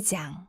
2장.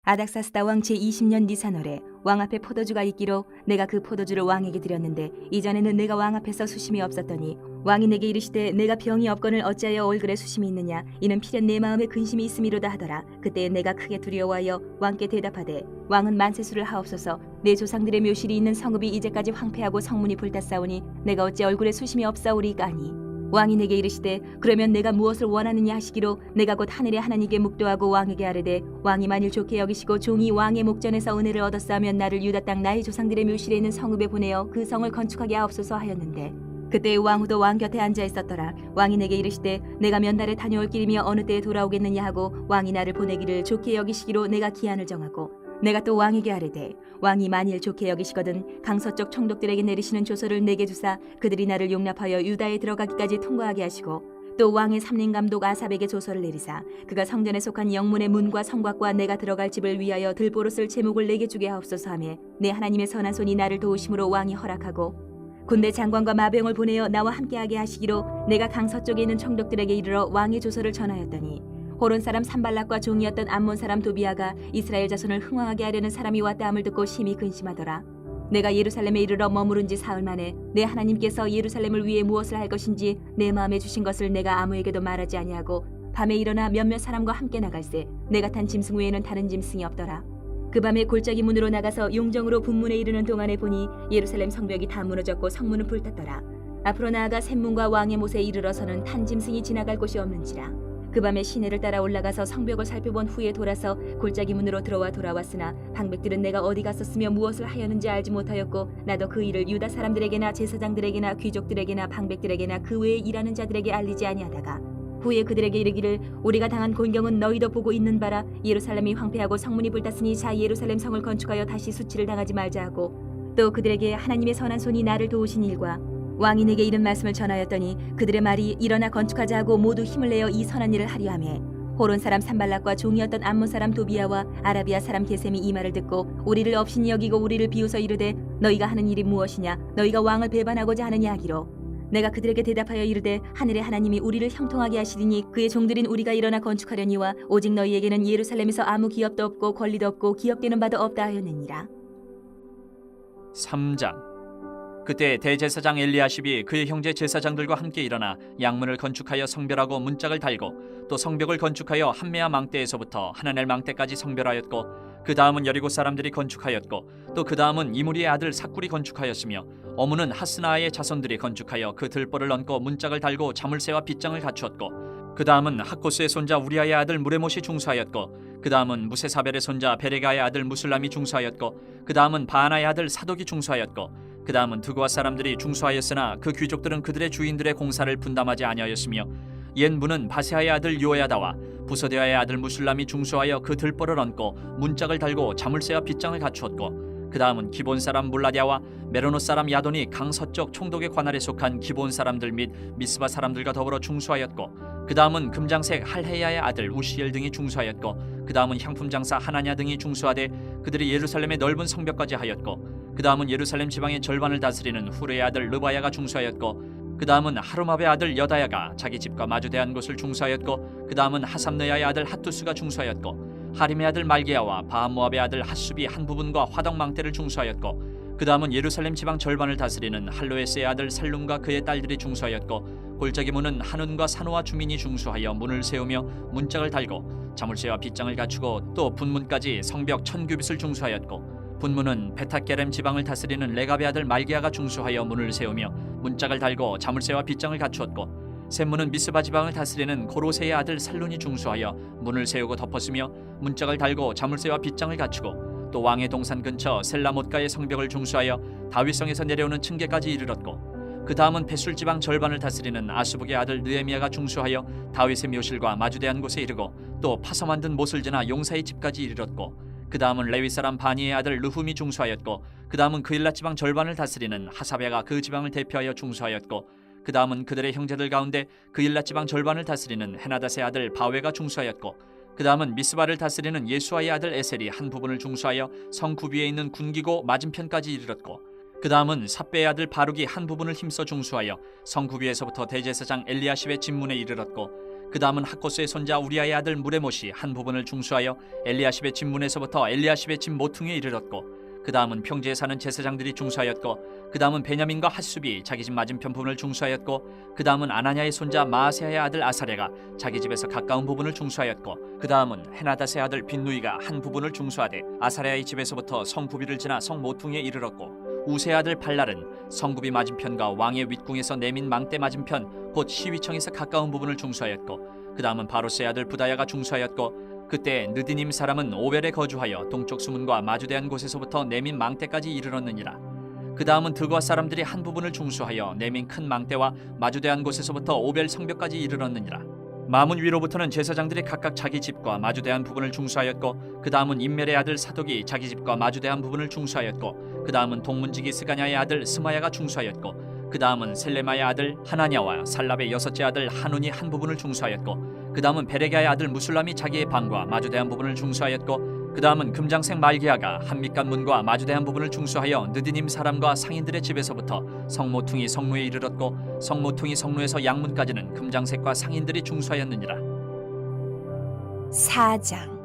아닥사스다 왕 제20년 니산월에 왕 앞에 포도주가 있기로 내가 그 포도주를 왕에게 드렸는데 이전에는 내가 왕 앞에서 수심이 없었더니 왕이 내게 이르시되 내가 병이 없거늘 어찌하여 얼굴에 수심이 있느냐 이는 필연 내 마음에 근심이 있음이로다 하더라. 그때에 내가 크게 두려워하여 왕께 대답하되 왕은 만세수를 하옵소서. 내 조상들의 묘실이 있는 성읍이 이제까지 황폐하고 성문이 불탔사오니 내가 어찌 얼굴에 수심이 없사오리까 하니 왕이 내게 이르시되 그러면 내가 무엇을 원하느냐 하시기로 내가 곧 하늘의 하나님께 묵도하고 왕에게 아뢰되 왕이 만일 좋게 여기시고 종이 왕의 목전에서 은혜를 얻었사하면 나를 유다 땅 나의 조상들의 묘실에 있는 성읍에 보내어 그 성을 건축하게 하옵소서 하였는데 그때 왕후도 왕 곁에 앉아 있었더라. 왕이 내게 이르시되 내가 몇 날에 다녀올 길이며 어느 때에 돌아오겠느냐 하고 왕이 나를 보내기를 좋게 여기시기로 내가 기한을 정하고 내가 또 왕에게 아뢰되 왕이 만일 좋게 여기시거든 강서쪽 총독들에게 내리시는 조서를 내게 주사 그들이 나를 용납하여 유다에 들어가기까지 통과하게 하시고 또 왕의 삼림 감독 아삽에게 조서를 내리사 그가 성전에 속한 영문의 문과 성곽과 내가 들어갈 집을 위하여 들보로 쓸 제목을 내게 주게 하옵소서 하며 내 하나님의 선한 손이 나를 도우심으로 왕이 허락하고 군대 장관과 마병을 보내어 나와 함께하게 하시기로 내가 강서쪽에 있는 총독들에게 이르러 왕의 조서를 전하였더니 호론 사람 산발락과 종이었던 암몬 사람 도비아가 이스라엘 자손을 흥왕하게 하려는 사람이 왔다 함을 듣고 심히 근심하더라. 내가 예루살렘에 이르러 머무른 지 사흘 만에 내 하나님께서 예루살렘을 위해 무엇을 할 것인지 내 마음에 주신 것을 내가 아무에게도 말하지 아니하고 밤에 일어나 몇몇 사람과 함께 나갈새 내가 탄 짐승 외에는 다른 짐승이 없더라. 그 밤에 골짜기 문으로 나가서 용정으로 분문에 이르는 동안에 보니 예루살렘 성벽이 다 무너졌고 성문은 불탔더라. 앞으로 나아가 샘문과 왕의 못에 이르러서는 탄 짐승이 지나갈 곳이 없는지라. 그 밤에 시내를 따라 올라가서 성벽을 살펴본 후에 돌아서 골짜기 문으로 돌아왔으나 방백들은 내가 어디 갔었으며 무엇을 하였는지 알지 못하였고 나도 그 일을 유다 사람들에게나 제사장들에게나 귀족들에게나 방백들에게나 그 외에 일하는 자들에게 알리지 아니하다가 후에 그들에게 이르기를 우리가 당한 곤경은 너희도 보고 있는 바라. 예루살렘이 황폐하고 성문이 불탔으니 자 예루살렘 성을 건축하여 다시 수치를 당하지 말자 하고 또 그들에게 하나님의 선한 손이 나를 도우신 일과 왕이 내게 이런 말씀을 전하였더니 그들의 말이 일어나 건축하자 하고 모두 힘을 내어 이 선한 일을 하려 하매 호론 사람 산발락과 종이었던 암몬 사람 도비아와 아라비아 사람 게셈이 이 말을 듣고 우리를 업신이 여기고 우리를 비웃어 이르되 너희가 하는 일이 무엇이냐 너희가 왕을 배반하고자 하느냐 하기로 내가 그들에게 대답하여 이르되 하늘의 하나님이 우리를 형통하게 하시리니 그의 종들인 우리가 일어나 건축하려니와 오직 너희에게는 예루살렘에서 아무 기업도 없고 권리도 없고 기업되는 바도 없다 하였느니라. 3장. 그때 대제사장 엘리야십이 그의 형제 제사장들과 함께 일어나 양문을 건축하여 성별하고 문짝을 달고 또 성벽을 건축하여 한메아 망대에서부터 하나넬 망대까지 성별하였고 그 다음은 여리고 사람들이 건축하였고 또 그 다음은 이무리의 아들 삭굴이 건축하였으며 어무는 하스나의 자손들이 건축하여 그 들보를 얹고 문짝을 달고 자물쇠와 빗장을 갖추었고 그 다음은 학고스의 손자 우리아의 아들 무레못이 중수하였고 그 다음은 무세사벨의 손자 베레가의 아들 무술람이 중수하였고 그 다음은 바하나의 아들 사독이 중수하였고 그 다음은 드고아 사람들이 중수하였으나 그 귀족들은 그들의 주인들의 공사를 분담하지 아니하였으며 옛 문은 바세아의 아들 요야다와 부소데아의 아들 무술람이 중수하여 그 들보를 얹고 문짝을 달고 자물쇠와 빗장을 갖추었고 그 다음은 기본 사람 물라디아와 메로노 사람 야돈이 강서쪽 총독의 관할에 속한 기본 사람들 및 미스바 사람들과 더불어 중수하였고 그 다음은 금장색 할헤야의 아들 우시엘 등이 중수하였고 그 다음은 향품 장사 하나냐 등이 중수하되 그들이 예루살렘의 넓은 성벽까지 하였고 그 다음은 예루살렘 지방의 절반을 다스리는 후르의 아들 르바야가 중수하였고 그 다음은 하루마베 아들 여다야가 자기 집과 마주대한 곳을 중수하였고 그 다음은 하삼느야의 아들 핫투스가 중수하였고 하림의 아들 말기야와 바한모압의 아들 핫숲이 한 부분과 화덕망대를 중수하였고 그 다음은 예루살렘 지방 절반을 다스리는 할로에스의 아들 살룸과 그의 딸들이 중수하였고 골짜기 문은 한운과 산호와 주민이 중수하여 문을 세우며 문짝을 달고 자물쇠와 빗장을 갖추고 또 분문까지 성벽 1000규빗을 중수하였고 분문은 베타게렘 지방을 다스리는 레갑의 아들 말기야가 중수하여 문을 세우며 문짝을 달고 자물쇠와 빗장을 갖추었고 샘문은 미스바 지방을 다스리는 고로세의 아들 살룬이 중수하여 문을 세우고 덮었으며 문짝을 달고 자물쇠와 빗장을 갖추고 또 왕의 동산 근처 셀라못가의 성벽을 중수하여 다윗성에서 내려오는 층계까지 이르렀고 그 다음은 베술 지방 절반을 다스리는 아스북의 아들 느헤미야가 중수하여 다윗의 묘실과 마주대한 곳에 이르고 또 파서 만든 못을 지나 용사의 집까지 이르렀고 그 다음은 레위 사람 바니의 아들 르훔이 중수하였고 그 다음은 그일라 지방 절반을 다스리는 하사베가 그 지방을 대표하여 중수하였고 그 다음은 그들의 형제들 가운데 그일라 지방 절반을 다스리는 헤나닷의 아들 바웨가 중수하였고 그 다음은 미스바를 다스리는 예수아의 아들 에셀이 한 부분을 중수하여 성 구비에 있는 군기고 맞은편까지 이르렀고 그 다음은 삽베의 아들 바룩이 한 부분을 힘써 중수하여 성 구비에서부터 대제사장 엘리야십의 집문에 이르렀고 그 다음은 학코스의 손자 우리아의 아들 무레못이 한 부분을 중수하여 엘리야십의 집 문에서부터 엘리야십의 집 모퉁이에 이르렀고, 그 다음은 평지에 사는 제사장들이 중수하였고, 그 다음은 베냐민과 핫숲이 자기 집 맞은편 부분을 중수하였고, 그 다음은 아나냐의 손자 마아세야의 아들 아사랴가 자기 집에서 가까운 부분을 중수하였고, 그 다음은 헤나닷의 아들 빈누이가 한 부분을 중수하되 아사랴의 집에서부터 성구비를 지나 성 모퉁이에 이르렀고, 우세의 아들 발랄은 성구비 맞은편과 왕의 윗궁에서 내민 망대 맞은편 곧 시위청에서 가까운 부분을 중수하였고, 그 다음은 바로스의 아들 부다야가 중수하였고, 그때 느디님 사람은 오벨에 거주하여 동쪽 수문과 마주대한 곳에서부터 내민 망대까지 이르렀느니라. 그 다음은 드과 사람들이 한 부분을 중수하여 내민 큰 망대와 마주대한 곳에서부터 오벨 성벽까지 이르렀느니라. 마문 위로부터는 제사장들이 각각 자기 집과 마주대한 부분을 중수하였고, 그 다음은 임멜의 아들 사독이 자기 집과 마주대한 부분을 중수하였고, 그 다음은 동문지기 스가냐의 아들 스마야가 중수하였고, 그 다음은 셀레마의 아들 하나냐와 살랍의 여섯째 아들 하눈이 한 부분을 중수하였고, 그 다음은 베레가의 아들 무술람이 자기의 방과 마주대한 부분을 중수하였고, 그 다음은 금장색 말기야가 한밑간 문과 마주대한 부분을 중수하여 느디님 사람과 상인들의 집에서부터 성모퉁이 성루에 이르렀고, 성모퉁이 성루에서 양문까지는 금장색과 상인들이 중수하였느니라. 4장.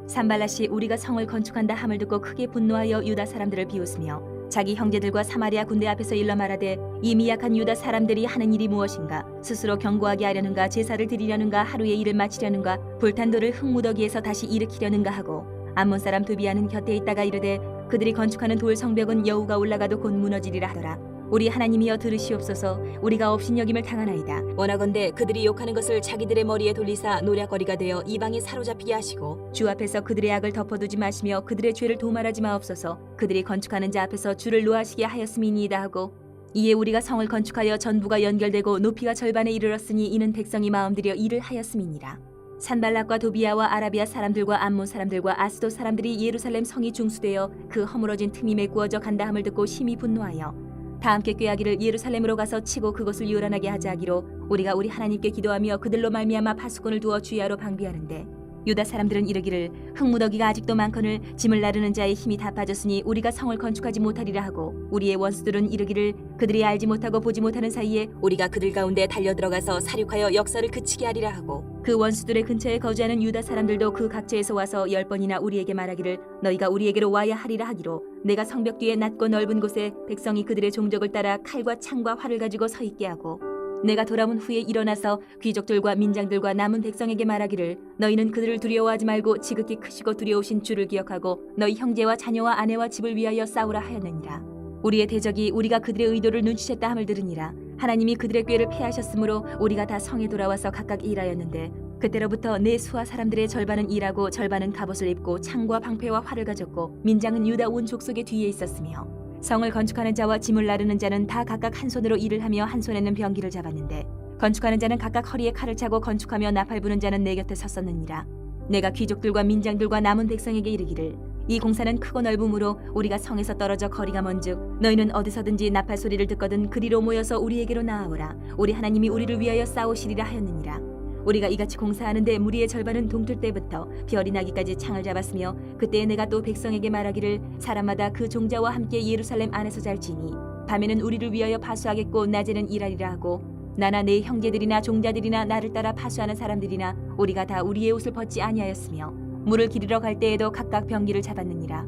산발랏이 우리가 성을 건축한다 함을 듣고 크게 분노하여 유다 사람들을 비웃으며 자기 형제들과 사마리아 군대 앞에서 일러 말하되, 이 미약한 유다 사람들이 하는 일이 무엇인가? 스스로 견고하게 하려는가? 제사를 드리려는가? 하루의 일을 마치려는가? 불탄 돌을 흙무더기에서 다시 일으키려는가 하고, 암몬 사람 두비아는 곁에 있다가 이르되, 그들이 건축하는 돌 성벽은 여우가 올라가도 곧 무너지리라 하더라. 우리 하나님이여 들으시옵소서. 우리가 업신여김을 당하나이다. 원하건대 그들이 욕하는 것을 자기들의 머리에 돌리사 노략거리가 되어 이방에 사로잡히게 하시고, 주 앞에서 그들의 악을 덮어두지 마시며 그들의 죄를 도말하지 마옵소서. 그들이 건축하는 자 앞에서 주를 노하시게 하였음이니이다 하고, 이에 우리가 성을 건축하여 전부가 연결되고 높이가 절반에 이르렀으니 이는 백성이 마음들여 일을 하였음이니라. 산발락과 도비아와 아라비아 사람들과 암몬 사람들과 아스도 사람들이 예루살렘 성이 중수되어 그 허물어진 틈이 메꾸어져 간다 함을 듣고 심히 분노하여 다 함께 꾀하기를 예루살렘으로 가서 치고 그것을 요란하게 하자 하기로, 우리가 우리 하나님께 기도하며 그들로 말미암아 파수꾼을 두어 주야로 방비하는데, 유다 사람들은 이르기를 흙무더기가 아직도 많거늘 짐을 나르는 자의 힘이 다 빠졌으니 우리가 성을 건축하지 못하리라 하고, 우리의 원수들은 이르기를 그들이 알지 못하고 보지 못하는 사이에 우리가 그들 가운데 달려들어가서 사륙하여 역사를 그치게 하리라 하고, 그 원수들의 근처에 거주하는 유다 사람들도 그 각처에서 와서 10번이나 우리에게 말하기를 너희가 우리에게로 와야 하리라 하기로, 내가 성벽 뒤에 낮고 넓은 곳에 백성이 그들의 종족을 따라 칼과 창과 활을 가지고 서 있게 하고, 내가 돌아온 후에 일어나서 귀족들과 민장들과 남은 백성에게 말하기를 너희는 그들을 두려워하지 말고 지극히 크시고 두려우신 주를 기억하고 너희 형제와 자녀와 아내와 집을 위하여 싸우라 하였느니라. 우리의 대적이 우리가 그들의 의도를 눈치챘다 함을 들으니라. 하나님이 그들의 꾀를 패하셨으므로 우리가 다 성에 돌아와서 각각 일하였는데, 그때로부터 내 수하 사람들의 절반은 일하고 절반은 갑옷을 입고 창과 방패와 활을 가졌고, 민장은 유다 온 족속의 뒤에 있었으며, 성을 건축하는 자와 짐을 나르는 자는 다 각각 한 손으로 일을 하며 한 손에는 병기를 잡았는데, 건축하는 자는 각각 허리에 칼을 차고 건축하며 나팔 부는 자는 내 곁에 섰었느니라. 내가 귀족들과 민장들과 남은 백성에게 이르기를 이 공사는 크고 넓음으로 우리가 성에서 떨어져 거리가 먼즉 너희는 어디서든지 나팔 소리를 듣거든 그리로 모여서 우리에게로 나아오라. 우리 하나님이 우리를 위하여 싸우시리라 하였느니라. 우리가 이같이 공사하는데 무리의 절반은 동틀 때부터 별이 나기까지 창을 잡았으며, 그때에 내가 또 백성에게 말하기를 사람마다 그 종자와 함께 예루살렘 안에서 잘지니 밤에는 우리를 위하여 파수하겠고 낮에는 일하리라 하고, 나나 내 형제들이나 종자들이나 나를 따라 파수하는 사람들이나 우리가 다 우리의 옷을 벗지 아니하였으며, 물을 기르러 갈 때에도 각각 병기를 잡았느니라.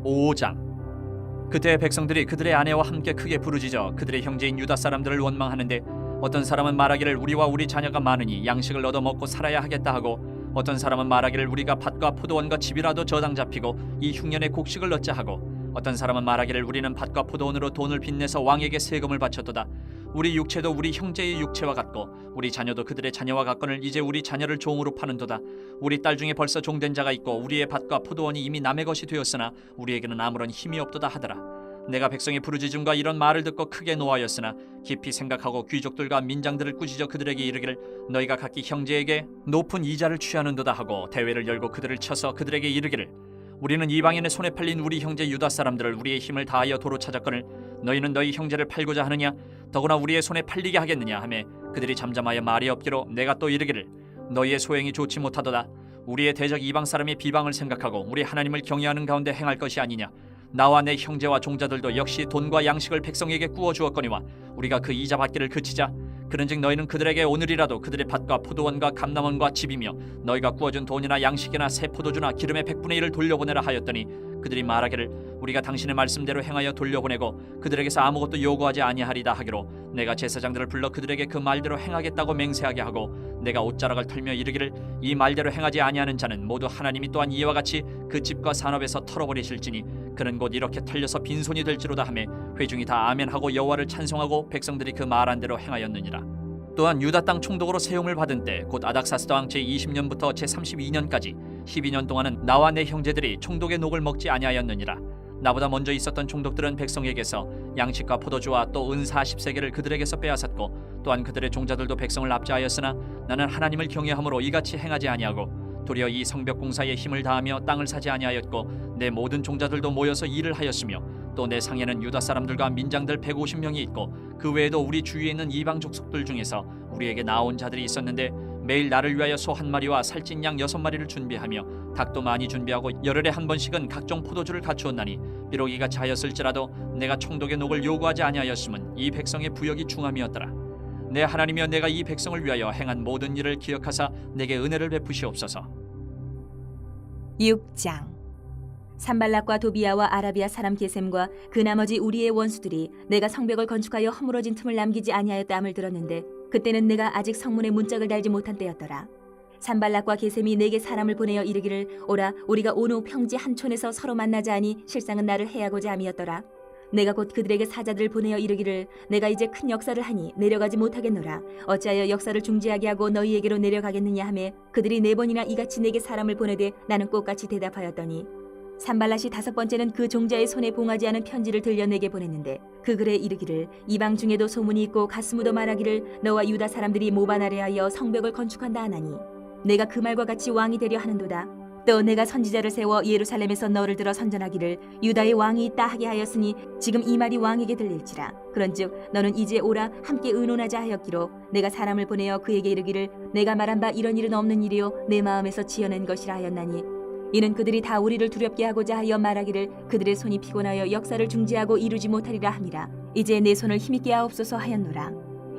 5장. 그때 백성들이 그들의 아내와 함께 크게 부르짖어 그들의 형제인 유다 사람들을 원망하는데, 어떤 사람은 말하기를 우리와 우리 자녀가 많으니 양식을 얻어 먹고 살아야 하겠다 하고, 어떤 사람은 말하기를 우리가 밭과 포도원과 집이라도 저당 잡히고 이 흉년에 곡식을 얻자 하고, 어떤 사람은 말하기를 우리는 밭과 포도원으로 돈을 빚내서 왕에게 세금을 바쳤도다. 우리 육체도 우리 형제의 육체와 같고 우리 자녀도 그들의 자녀와 같거늘 이제 우리 자녀를 종으로 파는도다. 우리 딸 중에 벌써 종된 자가 있고 우리의 밭과 포도원이 이미 남의 것이 되었으나 우리에게는 아무런 힘이 없도다 하더라. 내가 백성의 부르짖음과 이런 말을 듣고 크게 노하였으나 깊이 생각하고 귀족들과 민장들을 꾸짖어 그들에게 이르기를 너희가 각기 형제에게 높은 이자를 취하는도다 하고 대회를 열고 그들을 쳐서 그들에게 이르기를 우리는 이방인의 손에 팔린 우리 형제 유다 사람들을 우리의 힘을 다하여 도로 찾았거늘 너희는 너희 형제를 팔고자 하느냐 더구나 우리의 손에 팔리게 하겠느냐 하매 그들이 잠잠하여 말이 없기로 내가 또 이르기를 너희의 소행이 좋지 못하도다. 우리의 대적 이방 사람의 비방을 생각하고 우리 하나님을 경외하는 가운데 행할 것이 아니냐. 나와 내 형제와 종자들도 역시 돈과 양식을 백성에게 구워 주었거니와 우리가 그 이자 받기를 그치자. 그런즉 너희는 그들에게 오늘이라도 그들의 밭과 포도원과 감람원과 집이며 너희가 구워준 돈이나 양식이나 새 포도주나 기름의 100분의 1을 돌려보내라 하였더니 그들이 말하기를 우리가 당신의 말씀대로 행하여 돌려보내고 그들에게서 아무것도 요구하지 아니하리다 하기로 내가 제사장들을 불러 그들에게 그 말대로 행하겠다고 맹세하게 하고 내가 옷자락을 털며 이르기를 이 말대로 행하지 아니하는 자는 모두 하나님이 또한 이와 같이 그 집과 산업에서 털어버리실지니 그는 곧 이렇게 털려서 빈손이 될지로다 하매 회중이 다 아멘하고 여호와를 찬송하고 백성들이 그 말한 대로 행하였느니라. 또한 유다 땅 총독으로 세움을 받은 때 곧 아닥사스다 왕 제20년부터 제32년까지 12년 동안은 나와 내 형제들이 총독의 녹을 먹지 아니하였느니라. 나보다 먼저 있었던 총독들은 백성에게서 양식과 포도주와 또 은 40세겔을 그들에게서 빼앗았고 또한 그들의 종자들도 백성을 압제하였으나 나는 하나님을 경외함으로 이같이 행하지 아니하고 도리어 이 성벽 공사에 힘을 다하며 땅을 사지 아니하였고 내 모든 종자들도 모여서 일을 하였으며 또 내 상에는 유다 사람들과 민장들 150명이 있고 그 외에도 우리 주위에 있는 이방 족속들 중에서 우리에게 나온 자들이 있었는데 매일 나를 위하여 소 한 마리와 살찐 양 6마리를 준비하며 닭도 많이 준비하고 열흘에 한 번씩은 각종 포도주를 갖추었나니 비록 이같이 하였을지라도 내가 총독의 녹을 요구하지 아니하였음은 이 백성의 부역이 중함이었더라. 내 하나님이여 내가 이 백성을 위하여 행한 모든 일을 기억하사 내게 은혜를 베푸시옵소서. 6장. 산발락과 도비아와 아라비아 사람 게셈과 그 나머지 우리의 원수들이 내가 성벽을 건축하여 허물어진 틈을 남기지 아니하였다함을 들었는데 그때는 내가 아직 성문에 문짝을 달지 못한 때였더라. 산발락과 게셈이 내게 사람을 보내어 이르기를 오라 우리가 온 후 평지 한 촌에서 서로 만나자 하니 실상은 나를 해하고자 함이었더라. 내가 곧 그들에게 사자들을 보내어 이르기를 내가 이제 큰 역사를 하니 내려가지 못하겠노라. 어찌하여 역사를 중지하게 하고 너희에게로 내려가겠느냐 하매 그들이 4번이나 이같이 내게 사람을 보내되 나는 꽃같이 대답하였더니 산발랏이 5번째는 그 종자의 손에 봉하지 않은 편지를 들려 내게 보냈는데 그 글에 이르기를 이방 중에도 소문이 있고 가스무도 말하기를 너와 유다 사람들이 모반하려 하여 성벽을 건축한다 하나니 내가 그 말과 같이 왕이 되려 하는도다. 또 내가 선지자를 세워 예루살렘에서 너를 들어 선전하기를 유다의 왕이 있다 하게 하였으니 지금 이 말이 왕에게 들릴지라. 그런즉 너는 이제 오라 함께 의논하자 하였기로 내가 사람을 보내어 그에게 이르기를 내가 말한 바 이런 일은 없는 일이요 내 마음에서 지어낸 것이라 하였나니 이는 그들이 다 우리를 두렵게 하고자 하여 말하기를 그들의 손이 피곤하여 역사를 중지하고 이루지 못하리라 함이라. 이제 내 손을 힘있게 하옵소서 하였노라.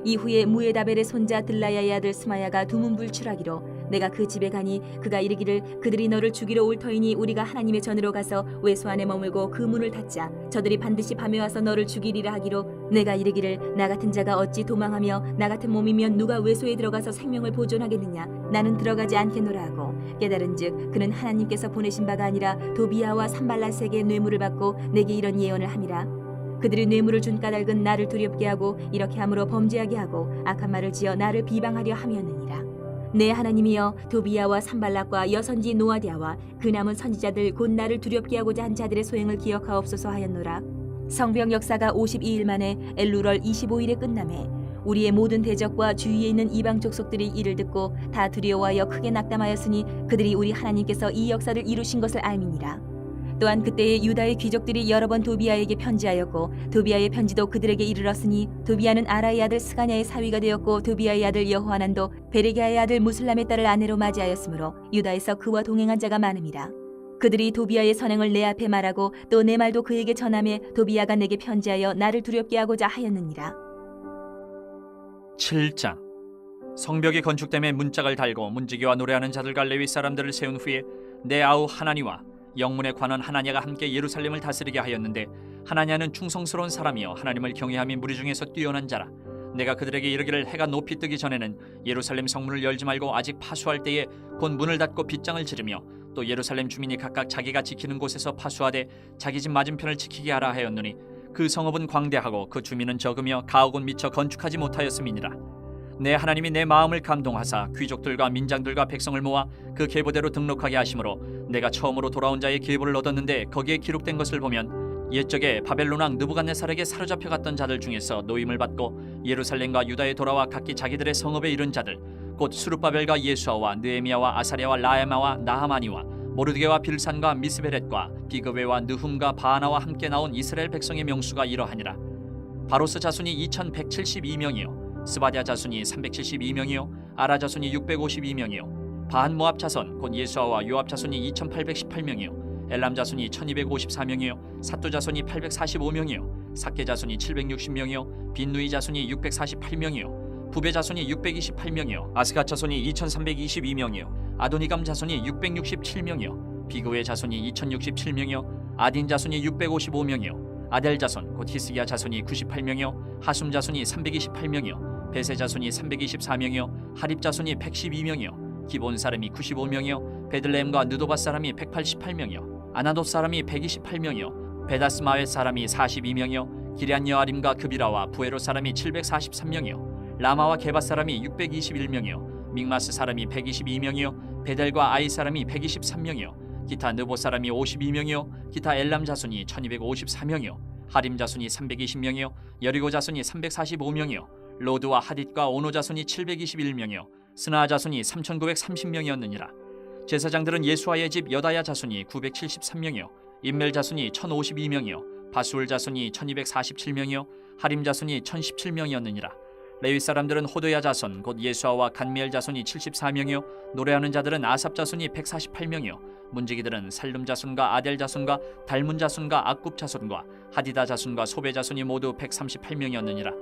이후에 무에다벨의 손자 들라야의 아들 스마야가 두문불출하기로 내가 그 집에 가니 그가 이르기를 그들이 너를 죽이러 올 터이니 우리가 하나님의 전으로 가서 외소 안에 머물고 그 문을 닫자. 저들이 반드시 밤에 와서 너를 죽이리라 하기로 내가 이르기를 나 같은 자가 어찌 도망하며 나 같은 몸이면 누가 외소에 들어가서 생명을 보존하겠느냐. 나는 들어가지 않겠노라 하고 깨달은즉 그는 하나님께서 보내신 바가 아니라 도비아와 산발랏에게 뇌물을 받고 내게 이런 예언을 함이라. 그들이 뇌물을 준 까닭은 나를 두렵게 하고 이렇게 함으로 범죄하게 하고 악한 말을 지어 나를 비방하려 함이었느니라. 내 하나님이여 도비아와 산발락과 여선지 노아디아와 그 남은 선지자들 곧 나를 두렵게 하고자 한 자들의 소행을 기억하옵소서 하였노라. 성벽 역사가 52일 만에 엘루럴 25일에 끝나매 우리의 모든 대적과 주위에 있는 이방 족속들이 이를 듣고 다 두려워하여 크게 낙담하였으니 그들이 우리 하나님께서 이 역사를 이루신 것을 알미니라. 또한 그때에 유다의 귀족들이 여러 번 도비아에게 편지하였고 도비아의 편지도 그들에게 이르렀으니 도비아는 아라의 아들 스가냐의 사위가 되었고 도비아의 아들 여호하난도 베레기아의 아들 무슬람의 딸을 아내로 맞이하였으므로 유다에서 그와 동행한 자가 많음이라. 그들이 도비아의 선행을 내 앞에 말하고 또 내 말도 그에게 전하매 도비아가 내게 편지하여 나를 두렵게 하고자 하였느니라. 7장. 성벽이 건축됨에 문짝을 달고 문지기와 노래하는 자들과 레위 사람들을 세운 후에 내 아우 하나니와 영문에 관한 하나냐가 함께 예루살렘을 다스리게 하였는데 하나냐는 충성스러운 사람이요 하나님을 경외함이 무리 중에서 뛰어난 자라. 내가 그들에게 이르기를 해가 높이 뜨기 전에는 예루살렘 성문을 열지 말고 아직 파수할 때에 곧 문을 닫고 빗장을 지르며 또 예루살렘 주민이 각각 자기가 지키는 곳에서 파수하되 자기 집 맞은편을 지키게 하라 하였노니 그 성읍은 광대하고 그 주민은 적으며 가옥은 미처 건축하지 못하였음이니라. 내 하나님이 내 마음을 감동하사 귀족들과 민장들과 백성을 모아 그 계보대로 등록하게 하심으로 내가 처음으로 돌아온 자의 계보를 얻었는데 거기에 기록된 것을 보면 옛적에 바벨론 왕 느부갓네살에게 사로잡혀 갔던 자들 중에서 노임을 받고 예루살렘과 유다에 돌아와 각기 자기들의 성읍에 이른 자들 곧 수룹바벨과 예수아와 느헤미야와 아사랴와 라에마와 나하마니와 모르드게와 빌산과 미스베렛과 비그웨와 느훔과 바하나와 함께 나온 이스라엘 백성의 명수가 이러하니라. 바로스 자손이 2172명이요 스바랴 자손이 372명이요 아라 자손이 652명이요 바한 모압 자손 곧 예수아와 요압 자손이 2818명이요 엘람 자손이 1254명이요 삿두 자손이 845명이요 삭게 자손이 760명이요 빈누이 자손이 648명이요 부베 자손이 628명이요 아스갓 자손이 2322명이요 아도니감 자손이 667명이요 비그의 자손이 2067명이요 아딘 자손이 655명이요 아델 자손 곧 히스기야 자손이 98명이요 하숨 자손이 328명이요 베세 자손이 324명이요 하립 자손이 112명이요 기본 사람이 95명이요 베들레헴과 느도바 사람이 188명이요 아나돗 사람이 128명이요 베다스마웨 사람이 42명이요 기럇 여아림과 그비라와 부에로 사람이 743명이요 라마와 게바 사람이 621명이요 믹마스 사람이 122명이요 베델과 아이 사람이 123명이요 기타 느보 사람이 52명이요 기타 엘람 자손이 1254명이요 하림 자손이 320명이요 여리고 자손이 345명이요 로드와 하딧과 오노 자손이 721명이요 스나 자손이 3930명이었느니라. 제사장들은 예수아의 집 여다야 자손이 973명이요 임멜 자손이 1052명이요 바수울 자손이 1247명이요 하림 자손이 1017명이었느니라. 레위 사람들은 호도야 자손 곧 예수아와 간미엘 자손이 74명이요 노래하는 자들은 아삽 자손이 148명이요 문지기들은 살룸 자손과 아델 자손과 달문 자손과 악굽 자손과 하디다 자손과 소베 자손이 모두 138명이었느니라.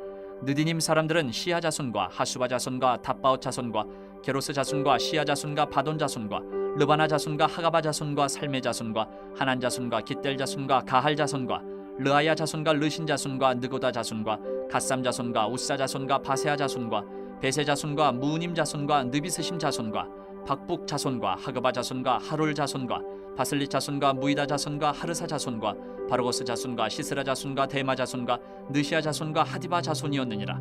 느디님 사람들은 시아 자손과 하수바 자손과 답바옷 자손과 게로스 자손과 시아 자손과 바돈 자손과 르바나 자손과 하가바 자손과 살메 자손과 하난 자손과 깃델 자손과 가할 자손과 르아야 자손과 르신 자손과 느고다 자손과 갓삼 자손과 우사 자손과 바세아 자손과 베세 자손과 무님 자손과 느비스심 자손과 박북 자손과 하그바 자손과 하롤 자손과 바슬리 자손과 무이다 자손과 하르사 자손과 바르고스 자손과 시스라 자손과 데마 자손과 느시아 자손과 하디바 자손이었느니라.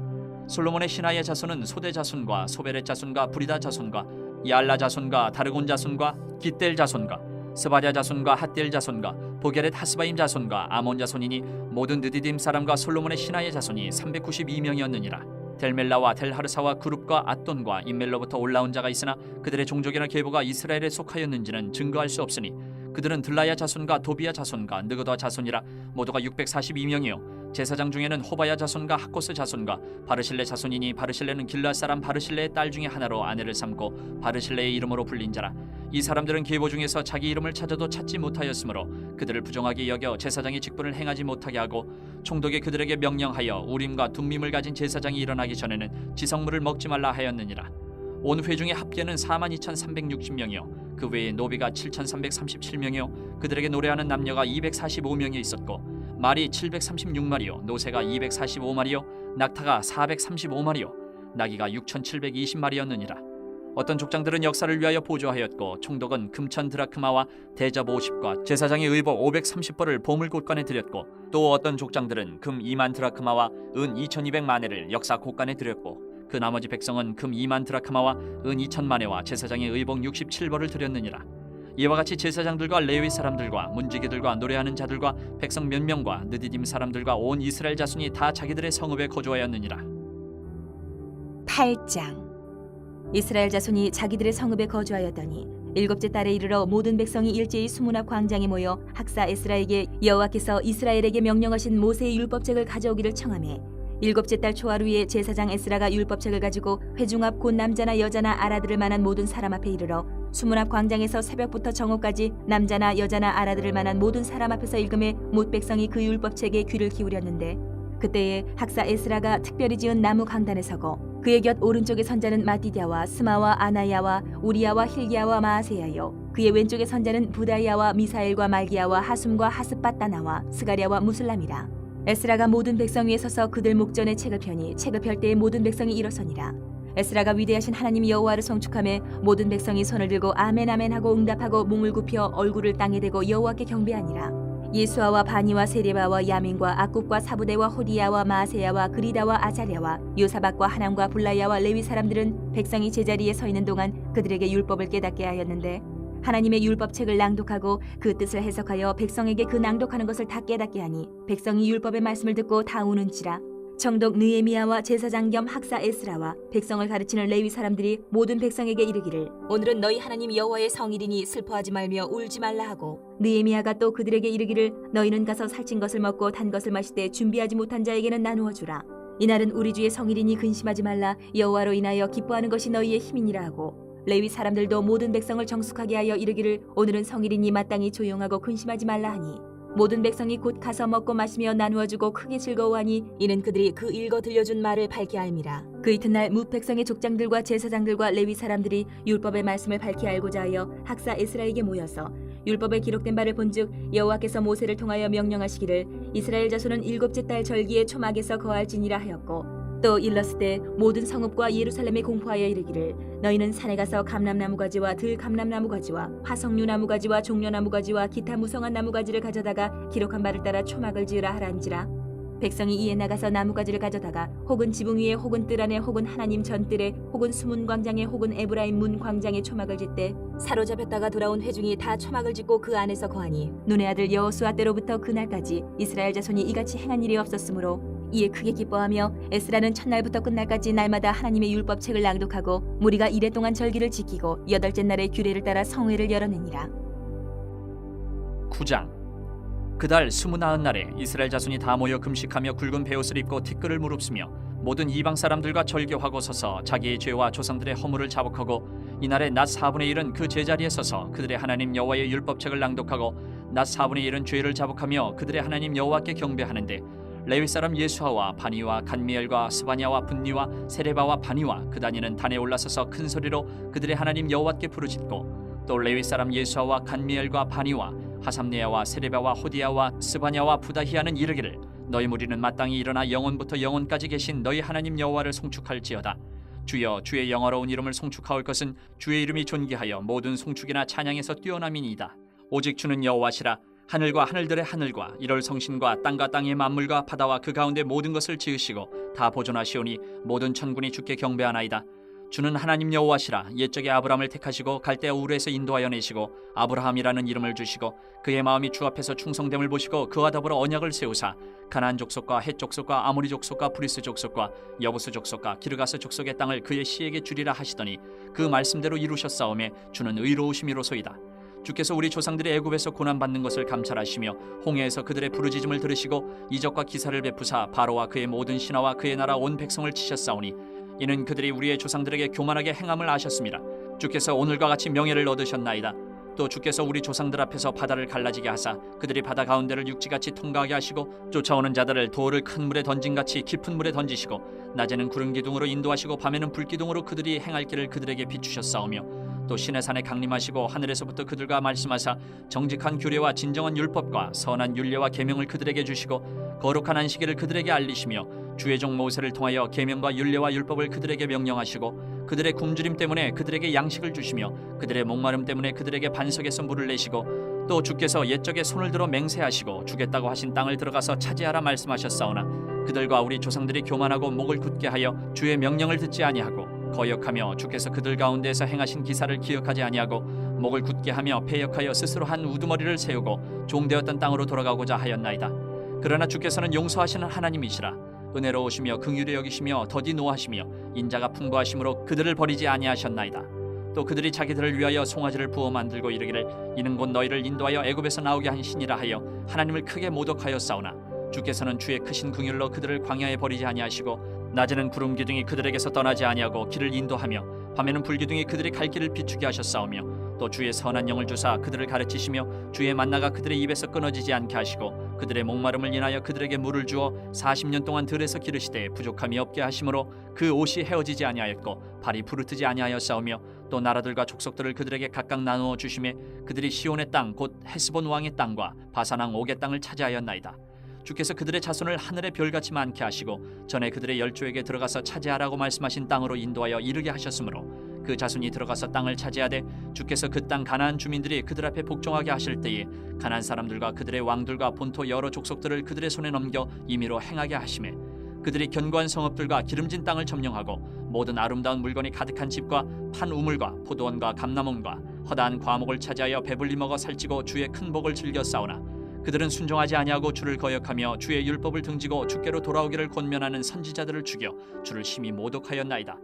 솔로몬의 신하의 자손은 소대 자손과 소베렛 자손과 브리다 자손과 야알라 자손과 다르곤 자손과 깃델 자손과 스바랴 자손과 핫델 자손과 보게렛 하스바임 자손과 아몬 자손이니 모든 느디딤 사람과 솔로몬의 신하의 자손이 392명이었느니라. 델멜라와 델하르사와 그룹과 앗돈과 임멜로부터 올라온 자가 있으나 그들의 종족이나 계보가 이스라엘에 속하였는지는 증거할 수 없으니 그들은 들라야 자손과 도비야 자손과 느그다 자손이라 모두가 642명이요 제사장 중에는 호바야 자손과 하코스 자손과 바르실레 자손이니 바르실레는 길르앗 사람 바르실레의 딸 중에 하나로 아내를 삼고 바르실레의 이름으로 불린 자라. 이 사람들은 계보 중에서 자기 이름을 찾아도 찾지 못하였으므로 그들을 부정하게 여겨 제사장의 직분을 행하지 못하게 하고 총독이 그들에게 명령하여 우림과 둠밈을 가진 제사장이 일어나기 전에는 지성물을 먹지 말라 하였느니라. 온 회중의 합계는 42,360명이요 그 외에 노비가 7,337명이요 그들에게 노래하는 남녀가 245명이 있었고 말이 736마리요 노새가 245마리요 낙타가 435마리요 나귀가 6,720마리였느니라. 어떤 족장들은 역사를 위하여 보조하였고 총독은 금천 드라크마와 대접 50과 제사장의 의복 530벌을 보물곳간에 드렸고 또 어떤 족장들은 금 2만 드라크마와 은 2,200마네를 역사 곳간에 드렸고 그 나머지 백성은 금 2만 드라크마와 은 2,000마네와 제사장의 의복 67벌을 드렸느니라. 이와 같이 제사장들과 레위 사람들과 문지기들과 노래하는 자들과 백성 몇 명과 느디딤 사람들과 온 이스라엘 자손이 다 자기들의 성읍에 거주하였느니라. 8장. 이스라엘 자손이 자기들의 성읍에 거주하였더니 일곱째 달에 이르러 모든 백성이 일제히 수문 앞 광장에 모여 학사 에스라에게 여호와께서 이스라엘에게 명령하신 모세의 율법책을 가져오기를 청하매 일곱째 달 초하루에 제사장 에스라가 율법책을 가지고 회중 앞 곧 남자나 여자나 알아들을 만한 모든 사람 앞에 이르러 수문 앞 광장에서 새벽부터 정오까지 남자나 여자나 알아들을 만한 모든 사람 앞에서 읽음에 못 백성이 그 율법책에 귀를 기울였는데 그때에 학사 에스라가 특별히 지은 나무 강단에 서고 그의 곁 오른쪽의 선자는 마디디아와 스마와 아나야와 우리야와 힐기야와 마아세야요 그의 왼쪽의 선자는 부다야와 미사엘과 말기야와 하숨과 하스바따나와 스가랴와 무슬람이라. 에스라가 모든 백성 위에 서서 그들 목전에 책을 펴니 책을 펼 때에 모든 백성이 일어서니라. 에스라가 위대하신 하나님 여호와를 송축하며 모든 백성이 손을 들고 아멘 아멘 하고 응답하고 몸을 굽혀 얼굴을 땅에 대고 여호와께 경배하니라. 예수아와 바니와 세레바와 야민과 악굽과 사부대와 호디야와 마아세야와 그리다와 아자랴와 요사박과 하남과 불라야와 레위 사람들은 백성이 제자리에 서 있는 동안 그들에게 율법을 깨닫게 하였는데 하나님의 율법책을 낭독하고 그 뜻을 해석하여 백성에게 그 낭독하는 것을 다 깨닫게 하니 백성이 율법의 말씀을 듣고 다 우는지라. 청독 느헤미야와 제사장 겸 학사 에스라와 백성을 가르치는 레위 사람들이 모든 백성에게 이르기를 오늘은 너희 하나님 여호와의 성일이니 슬퍼하지 말며 울지 말라 하고 느헤미야가 또 그들에게 이르기를 너희는 가서 살찐 것을 먹고 단 것을 마실 때 준비하지 못한 자에게는 나누어 주라. 이날은 우리 주의 성일이니 근심하지 말라. 여호와로 인하여 기뻐하는 것이 너희의 힘이니라 하고 레위 사람들도 모든 백성을 정숙하게 하여 이르기를 오늘은 성일이니 마땅히 조용하고 근심하지 말라 하니 모든 백성이 곧 가서 먹고 마시며 나누어 주고 크게 즐거워하니 이는 그들이 그 읽어 들려준 말을 밝히 알미라. 그 이튿날 뭇 백성의 족장들과 제사장들과 레위 사람들이 율법의 말씀을 밝히 알고자 하여 학사 에스라에게 모여서 율법에 기록된 바를 본즉 여호와께서 모세를 통하여 명령하시기를 이스라엘 자손은 일곱째 달 절기에 초막에서 거할지니라 하였고 또 일렀을 때 모든 성읍과 예루살렘에 공포하여 이르기를 너희는 산에 가서 감람나무 가지와 들 감람나무 가지와 화석류 나무 가지와 종려나무 가지와 기타 무성한 나무 가지를 가져다가 기록한 바를 따라 초막을 지으라 하란지라. 백성이 이에 나가서 나무 가지를 가져다가 혹은 지붕 위에 혹은 뜰 안에 혹은 하나님 전뜰에 혹은 수문 광장에 혹은 에브라임 문 광장에 초막을 짓되 사로잡혔다가 돌아온 회중이 다 초막을 짓고 그 안에서 거하니 눈의 아들 여호수아 때로부터 그날까지 이스라엘 자손이 이같이 행한 일이 없었으므로 이에 크게 기뻐하며 에스라는 첫날부터 끝날까지 날마다 하나님의 율법책을 낭독하고 무리가 이레 동안 절기를 지키고 여덟째 날에 규례를 따라 성회를 열어내니라. 9장. 그달 29날에 이스라엘 자손이 다 모여 금식하며 굵은 베옷을 입고 티끌을 무릅쓰며 모든 이방 사람들과 절교하고 서서 자기의 죄와 조상들의 허물을 자복하고 이날에 낮 4분의 1은 그 제자리에 서서 그들의 하나님 여호와의 율법책을 낭독하고 낮 4분의 1은 죄를 자복하며 그들의 하나님 여호와께 경배하는데 레위 사람 예수아와 바니와 간미엘과 스바냐와 분니와 세레바와 바니와 그 다니는 단에 올라서서 큰 소리로 그들의 하나님 여호와께 부르짖고 또 레위 사람 예수아와 간미엘과 바니와 하삼네아와 세레바와 호디아와 스바냐와 부다히아는 이르기를 너희 무리는 마땅히 일어나 영원부터 영원까지 계신 너희 하나님 여호와를 송축할지어다. 주여 주의 영화로운 이름을 송축하올 것은 주의 이름이 존귀하여 모든 송축이나 찬양에서 뛰어남이니이다. 오직 주는 여호와시라. 하늘과 하늘들의 하늘과 이럴 성신과 땅과 땅의 만물과 바다와 그 가운데 모든 것을 지으시고 다 보존하시오니 모든 천군이 주께 경배하나이다. 주는 하나님 여호와시라. 옛적에 아브라함을 택하시고 갈대아 우르에서 인도하여 내시고 아브라함이라는 이름을 주시고 그의 마음이 주 앞에서 충성됨을 보시고 그와 더불어 언약을 세우사 가나안 족속과 헷 족속과 아모리 족속과 브리스 족속과 여부스 족속과 기르가스 족속의 땅을 그의 씨에게 주리라 하시더니 그 말씀대로 이루셨사오매 주는 의로우심이로소이다. 주께서 우리 조상들이 애굽에서 고난받는 것을 감찰하시며 홍해에서 그들의 부르짖음을 들으시고 이적과 기사를 베푸사 바로와 그의 모든 신하와 그의 나라 온 백성을 치셨사오니 이는 그들이 우리의 조상들에게 교만하게 행함을 아셨습니다. 주께서 오늘과 같이 명예를 얻으셨나이다. 또 주께서 우리 조상들 앞에서 바다를 갈라지게 하사 그들이 바다 가운데를 육지같이 통과하게 하시고 쫓아오는 자들을 돌을 큰 물에 던진같이 깊은 물에 던지시고 낮에는 구름 기둥으로 인도하시고 밤에는 불 기둥으로 그들이 행할 길을 그들에게 비추셨사오며 또 시내산에 강림하시고 하늘에서부터 그들과 말씀하사 정직한 규례와 진정한 율법과 선한 율례와 계명을 그들에게 주시고 거룩한 안식일을 그들에게 알리시며 주의 종 모세를 통하여 계명과 율례와 율법을 그들에게 명령하시고 그들의 굶주림 때문에 그들에게 양식을 주시며 그들의 목마름 때문에 그들에게 반석에서 물을 내시고 또 주께서 옛적에 손을 들어 맹세하시고 주겠다고 하신 땅을 들어가서 차지하라 말씀하셨사오나 그들과 우리 조상들이 교만하고 목을 굳게 하여 주의 명령을 듣지 아니하고 거역하며 주께서 그들 가운데에서 행하신 기사를 기억하지 아니하고 목을 굳게 하며 패역하여 스스로 한 우두머리를 세우고 종되었던 땅으로 돌아가고자 하였나이다. 그러나 주께서는 용서하시는 하나님이시라. 은혜로우시며 긍휼히 여기시며 더디 노하시며 인자가 풍부하심으로 그들을 버리지 아니하셨나이다. 또 그들이 자기들을 위하여 송아지를 부어 만들고 이르기를 이는 곧 너희를 인도하여 애굽에서 나오게 한 신이라 하여 하나님을 크게 모독하였사오나 주께서는 주의 크신 긍휼로 그들을 광야에 버리지 아니하시고 낮에는 구름 기둥이 그들에게서 떠나지 아니하고 길을 인도하며 밤에는 불 기둥이 그들의 갈 길을 비추게 하셨사오며 또 주의 선한 영을 주사 그들을 가르치시며 주의 만나가 그들의 입에서 끊어지지 않게 하시고 그들의 목마름을 인하여 그들에게 물을 주어 40년 동안 들에서 기르시되 부족함이 없게 하심으로 그 옷이 헤어지지 아니하였고 발이 부르트지 아니하였사오며 또 나라들과 족속들을 그들에게 각각 나누어 주심에 그들이 시온의 땅 곧 헤스본 왕의 땅과 바산 왕 옥의 땅을 차지하였나이다. 주께서 그들의 자손을 하늘의 별같이 많게 하시고 전에 그들의 열조에게 들어가서 차지하라고 말씀하신 땅으로 인도하여 이르게 하셨으므로 그 자손이 들어가서 땅을 차지하되 주께서 그 땅 가나안 주민들이 그들 앞에 복종하게 하실 때에 가나안 사람들과 그들의 왕들과 본토 여러 족속들을 그들의 손에 넘겨 임의로 행하게 하시매 그들이 견고한 성읍들과 기름진 땅을 점령하고 모든 아름다운 물건이 가득한 집과 판 우물과 포도원과 감람원과 허다한 과목을 차지하여 배불리 먹어 살찌고 주의 큰 복을 즐겨 싸우나 그들은 순종하지 아니하고 주를 거역하며 주의 율법을 등지고 주께로 돌아오기를 권면하는 선지자들을 죽여 주를 심히 모독하였나이다.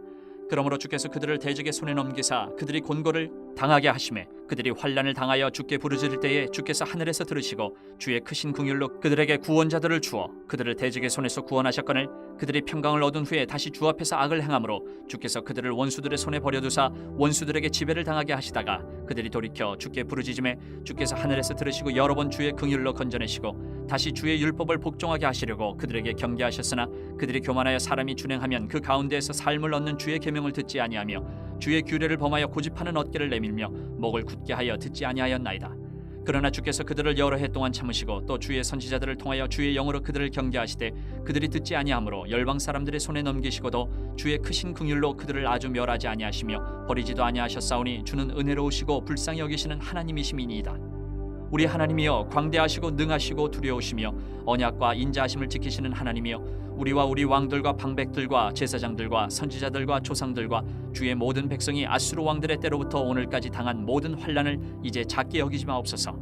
그러므로 주께서 그들을 대적의 손에 넘기사 그들이 곤고를 당하게 하심에 그들이 환난을 당하여 주께 부르짖을 때에 주께서 하늘에서 들으시고 주의 크신 긍휼로 그들에게 구원자들을 주어 그들을 대적의 손에서 구원하셨거늘 그들이 평강을 얻은 후에 다시 주 앞에서 악을 행함으로 주께서 그들을 원수들의 손에 버려두사 원수들에게 지배를 당하게 하시다가 그들이 돌이켜 주께 부르짖음에 주께서 하늘에서 들으시고 여러 번 주의 긍휼로 건져내시고 다시 주의 율법을 복종하게 하시려고 그들에게 경계하셨으나 그들이 교만하여 사람이 준행하면 그 가운데에서 삶을 얻는 주의 계명을 듣지 아니하며 주의 규례를 범하여 고집하는 어깨를 내밀며 목을 굳게 하여 듣지 아니하였나이다. 그러나 주께서 그들을 여러 해 동안 참으시고 또 주의 선지자들을 통하여 주의 영으로 그들을 경계하시되 그들이 듣지 아니하므로 열방 사람들의 손에 넘기시고도 주의 크신 긍휼로 그들을 아주 멸하지 아니하시며 버리지도 아니하셨사오니 주는 은혜로우시고 불쌍히 여기시는 하나님이심이니이다. 우리 하나님이여 광대하시고 능하시고 두려우시며 언약과 인자하심을 지키시는 하나님이여 우리와 우리 왕들과 방백들과 제사장들과 선지자들과 조상들과 주의 모든 백성이 아수르 왕들의 때로부터 오늘까지 당한 모든 환난을 이제 작게 여기지 마옵소서.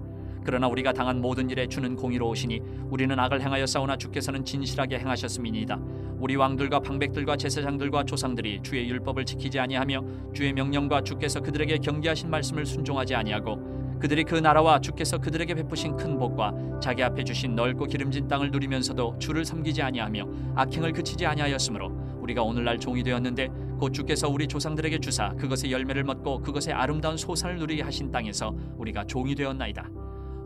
그러나 우리가 당한 모든 일에 주는 공의로우시니 우리는 악을 행하여 싸우나 주께서는 진실하게 행하셨음이니이다. 우리 왕들과 방백들과 제사장들과 조상들이 주의 율법을 지키지 아니하며 주의 명령과 주께서 그들에게 경계하신 말씀을 순종하지 아니하고 그들이 그 나라와 주께서 그들에게 베푸신 큰 복과 자기 앞에 주신 넓고 기름진 땅을 누리면서도 주를 섬기지 아니하며 악행을 그치지 아니하였으므로 우리가 오늘날 종이 되었는데 곧 주께서 우리 조상들에게 주사 그것의 열매를 먹고 그것의 아름다운 소산을 누리게 하신 땅에서 우리가 종이 되었나이다.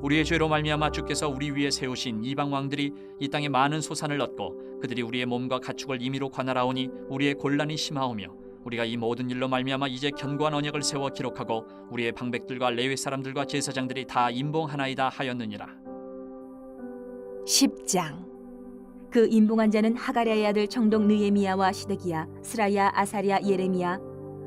우리의 죄로 말미암아 주께서 우리 위에 세우신 이방 왕들이 이 땅에 많은 소산을 얻고 그들이 우리의 몸과 가축을 임의로 관할하오니 우리의 곤란이 심하오며 우리가 이 모든 일로 말미암아 이제 견고한 언약을 세워 기록하고 우리의 방백들과 레위 사람들과 제사장들이 다 임봉하나이다 하였느니라. 10장. 그 임봉한 자는 하가랴의 아들 청동 느헤미야와 시드기야, 스라야, 아사랴, 예레미야,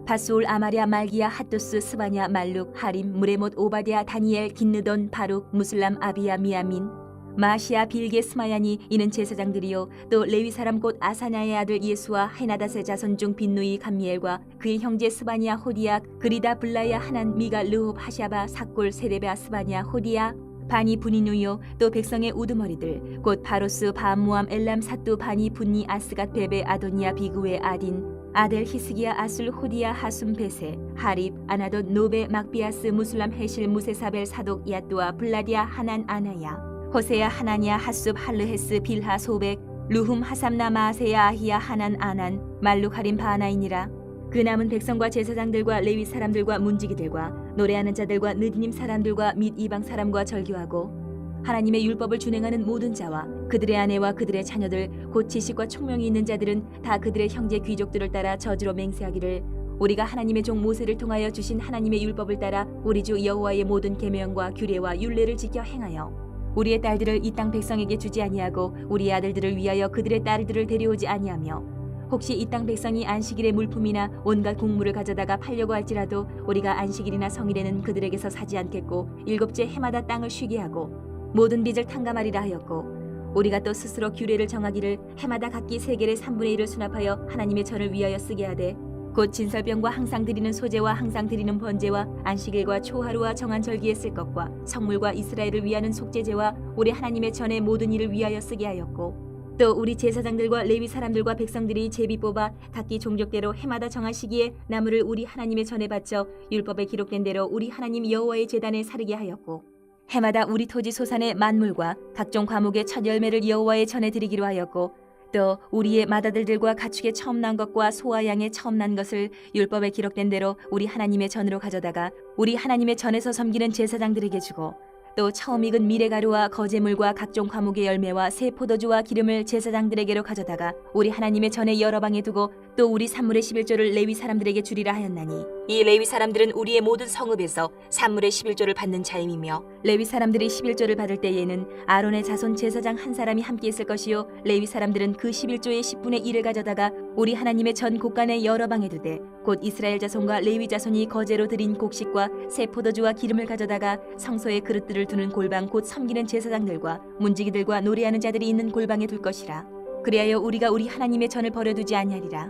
바스올, 아마랴, 말기야, 핫도스, 스바냐, 말룩, 하림, 무레못, 오바댜, 다니엘, 긴느돈, 바룩, 무슬람, 아비야, 미야민, 마시아, 빌게, 스마야니. 이는 제사장들이요 또 레위 사람 곧 아사냐의 아들 예수와 헤나닷의 자손 중 빈누이, 감미엘과 그의 형제 스바냐, 호디야, 그리다, 블라야, 하난, 미가, 르홉, 하샤바, 삭골, 세레베아, 스바냐, 호디야, 바니, 분이누요 또 백성의 우두머리들 곧 바로스, 바암모암, 엘람, 사뚜, 바니, 분니, 아스갓, 베베, 아도니아, 비그웨, 아딘, 아델, 히스기야, 아술, 호디야, 하숨, 베세, 하립, 아나돗, 노베, 막비아스, 무슬람, 헤실, 무세사벨, 사독, 야뚜아, 블라디아, 하난, 아나야, 호세야, 하나냐, 하숲, 할르헤스, 빌하, 소백, 루훔, 하삼나, 마세야, 아히야, 하난, 아난, 말룩, 하림, 바하나이니라. 그 남은 백성과 제사장들과 레위 사람들과 문지기들과 노래하는 자들과 느디님 사람들과 및 이방 사람과 절교하고 하나님의 율법을 준행하는 모든 자와 그들의 아내와 그들의 자녀들 곧 지식과 총명이 있는 자들은 다 그들의 형제 귀족들을 따라 저주로 맹세하기를 우리가 하나님의 종 모세를 통하여 주신 하나님의 율법을 따라 우리 주 여호와의 모든 계명과 규례와 율례를 지켜 행하여 우리의 딸들을 이 땅 백성에게 주지 아니하고 우리의 아들들을 위하여 그들의 딸들을 데려오지 아니하며 혹시 이 땅 백성이 안식일의 물품이나 온갖 곡물을 가져다가 팔려고 할지라도 우리가 안식일이나 성일에는 그들에게서 사지 않겠고 일곱째 해마다 땅을 쉬게 하고 모든 빚을 탕감하리라 하였고 우리가 또 스스로 규례를 정하기를 해마다 각기 세겔의 3분의 1을 수납하여 하나님의 전을 위하여 쓰게 하되 곧 진설병과 항상 드리는 소제와 항상 드리는 번제와 안식일과 초하루와 정한 절기에 쓸 것과 성물과 이스라엘을 위하는 속죄제와 우리 하나님의 전의 모든 일을 위하여 쓰게 하였고 또 우리 제사장들과 레위 사람들과 백성들이 제비 뽑아 각기 종족대로 해마다 정한 시기에 나무를 우리 하나님의 전에 바쳐 율법에 기록된 대로 우리 하나님 여호와의 제단에 사르게 하였고 해마다 우리 토지 소산의 만물과 각종 과목의 첫 열매를 여호와의 전에 드리기로 하였고 또 우리의 맏아들들과 가축의 처음 난 것과 소와 양의 처음 난 것을 율법에 기록된 대로 우리 하나님의 전으로 가져다가 우리 하나님의 전에서 섬기는 제사장들에게 주고 또 처음 익은 미레가루와 거제물과 각종 과목의 열매와 새 포도주와 기름을 제사장들에게로 가져다가 우리 하나님의 전에 여러 방에 두고 또 우리 산물의 11조를 레위 사람들에게 주리라 하였나니 이 레위 사람들은 우리의 모든 성읍에서 산물의 11조를 받는 자임이며 레위 사람들이 11조를 받을 때에는 아론의 자손 제사장 한 사람이 함께 있을 것이요 레위 사람들은 그 11조의 10분의 1을 가져다가 우리 하나님의 전 곳간에 여러 방에 두되 곧 이스라엘 자손과 레위 자손이 거제로 드린 곡식과 새 포도주와 기름을 가져다가 성소의 그릇들을 두는 골방 곧 섬기는 제사장들과 문지기들과 노래하는 자들이 있는 골방에 둘 것이라. 그리하여 우리가 우리 하나님의 전을 버려두지 아니하리라.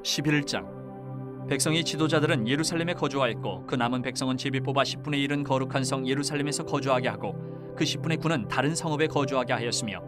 11장. 백성의 지도자들은 예루살렘에 거주하였고 그 남은 백성은 제비 뽑아 10분의 1은 거룩한 성 예루살렘에서 거주하게 하고 그 10분의 9는 다른 성읍에 거주하게 하였으며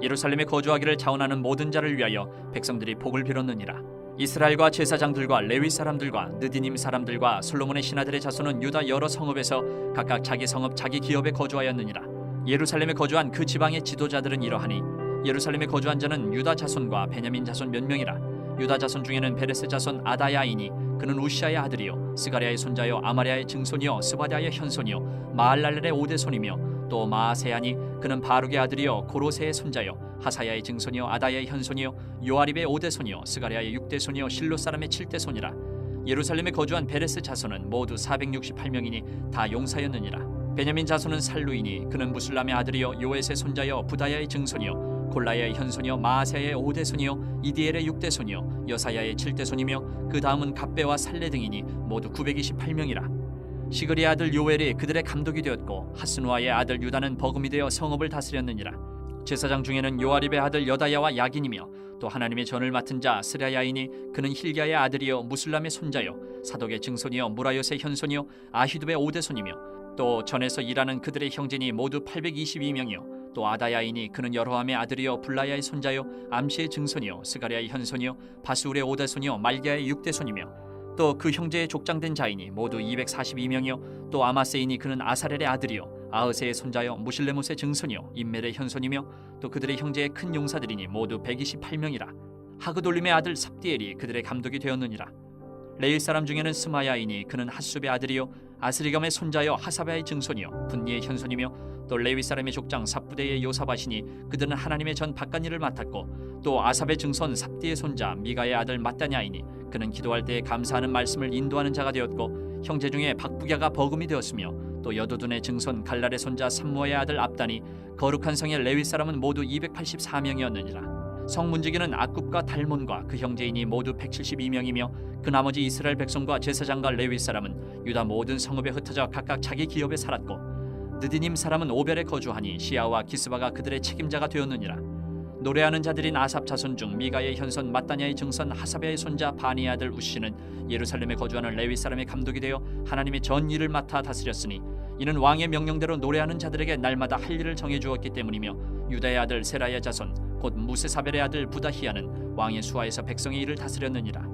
예루살렘에 거주하기를 자원하는 모든 자를 위하여 백성들이 복을 빌었느니라. 이스라엘과 제사장들과 레위 사람들과 느디님 사람들과 솔로몬의 신하들의 자손은 유다 여러 성읍에서 각각 자기 성읍 자기 기업에 거주하였느니라. 예루살렘에 거주한 그 지방의 지도자들은 이러하니 예루살렘에 거주한 자는 유다 자손과 베냐민 자손 몇 명이라. 유다 자손 중에는 베레스 자손 아다야이니 그는 우시아의 아들이요 스가랴의 손자요 아마랴의 증손이요 스바랴의 현손이요 마알랄렐의 오대손이며 또 마아세야니 그는 바룩의 아들이요 고로세의 손자요 하사야의 증손이요 아다야의 현손이요 요아립의 오대손이요 스가랴의 육대손이요 실로 사람의 칠대손이라. 예루살렘에 거주한 베레스 자손은 모두 468명이니 다 용사였느니라. 베냐민 자손은 살루이니 그는 무술람의 아들이요 요에스의 손자요 부다야의 증손이요 골라야의 현손이요 마아세야의 오대손이요 이디엘의 육대손이요 여사야의 칠대손이며 그 다음은 갑배와 살레 등이니 모두 928명이라. 시그리의 아들 요엘이 그들의 감독이 되었고 하스누아의 아들 유다는 버금이 되어 성읍을 다스렸느니라. 제사장 중에는 요아립의 아들 여다야와 야긴이며 또 하나님의 전을 맡은 자 스랴야이니 그는 힐기야의 아들이요 무술람의 손자요 사독의 증손이요 무라요스의 현손이요 아히두의 오대손이며 또 전에서 일하는 그들의 형제니 모두 822명이요 또 아다야이니 그는 여로함의 아들이요 블라야의 손자요 암시의 증손이요 스가랴의 현손이요 바스울의 오대손이요 말기야의 육대손이며 또 그 형제의 족장된 자이니 모두 242명이요 또 아마세이니 그는 아사렐의 아들이요 아흐세의 손자요 무실레못의 증손이요 임멜의 현손이며 또 그들의 형제의 큰 용사들이니 모두 128명이라. 하그돌림의 아들 삽디엘이 그들의 감독이 되었느니라. 레일 사람 중에는 스마야이니 그는 핫숲의 아들이요 아스리감의 손자요 하사바의 증손이요 분니의 현손이며 또 레위 사람의 족장 삽부대의 요사바시니 그들은 하나님의 전 바깥일을 맡았고 또 아삽의 증손 삽디의 손자 미가의 아들 마따냐이니 그는 기도할 때에 감사하는 말씀을 인도하는 자가 되었고 형제 중에 박부갸가 버금이 되었으며 또 여도둔의 증손 갈랄의 손자 삼무아의 아들 압단이 거룩한 성의 레위 사람은 모두 284명이었느니라. 성문지기는 아굽과 달몬과 그 형제인이 모두 172명이며 그 나머지 이스라엘 백성과 제사장과 레위 사람은 유다 모든 성읍에 흩어져 각각 자기 기업에 살았고 느디님 사람은 오벨에 거주하니 시아와 기스바가 그들의 책임자가 되었느니라. 노래하는 자들인 아삽 자손 중 미가의 현손 마따냐의 증손 하사베의 손자 바니의 아들 우시는 예루살렘에 거주하는 레위 사람의 감독이 되어 하나님의 전 일을 맡아 다스렸으니 이는 왕의 명령대로 노래하는 자들에게 날마다 할 일을 정해 주었기 때문이며 유다의 아들 세라의 자손 곧 무세사벨의 아들 부다히야는 왕의 수하에서 백성의 일을 다스렸느니라.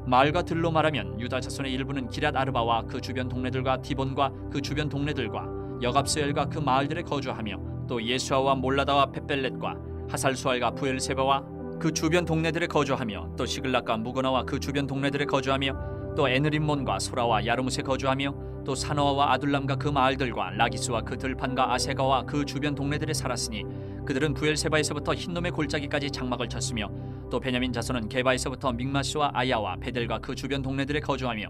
마을과 들로 말하면 유다 자손의 일부는 기럇 아르바와 그 주변 동네들과 디본과 그 주변 동네들과 여갑스엘과 그 마을들에 거주하며 또 예수아와 몰라다와 벳벨렛과 하살수알과 부엘세바와 그 주변 동네들에 거주하며 또 시글락과 무거나와 그 주변 동네들에 거주하며 또 에느림몬과 소라와 야르무스에 거주하며 또 사노아와 아둘람과 그 마을들과 라기스와 그 들판과 아세가와 그 주변 동네들에 살았으니 그들은 부엘세바에서부터 흰놈의 골짜기까지 장막을 쳤으며 또 베냐민 자손은 게바에서부터 믹마스와 아야와 베델과 그 주변 동네들에 거주하며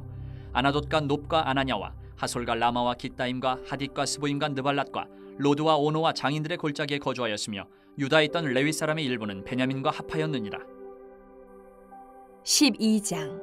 아나돗과 놉과 아나냐와 하솔과 라마와 기따임과 하딧과 스보임과 느발랏과 로드와 오노와 장인들의 골짜기에 거주하였으며 유다에 있던 레위 사람의 일부는 베냐민과 합하였느니라. 12장.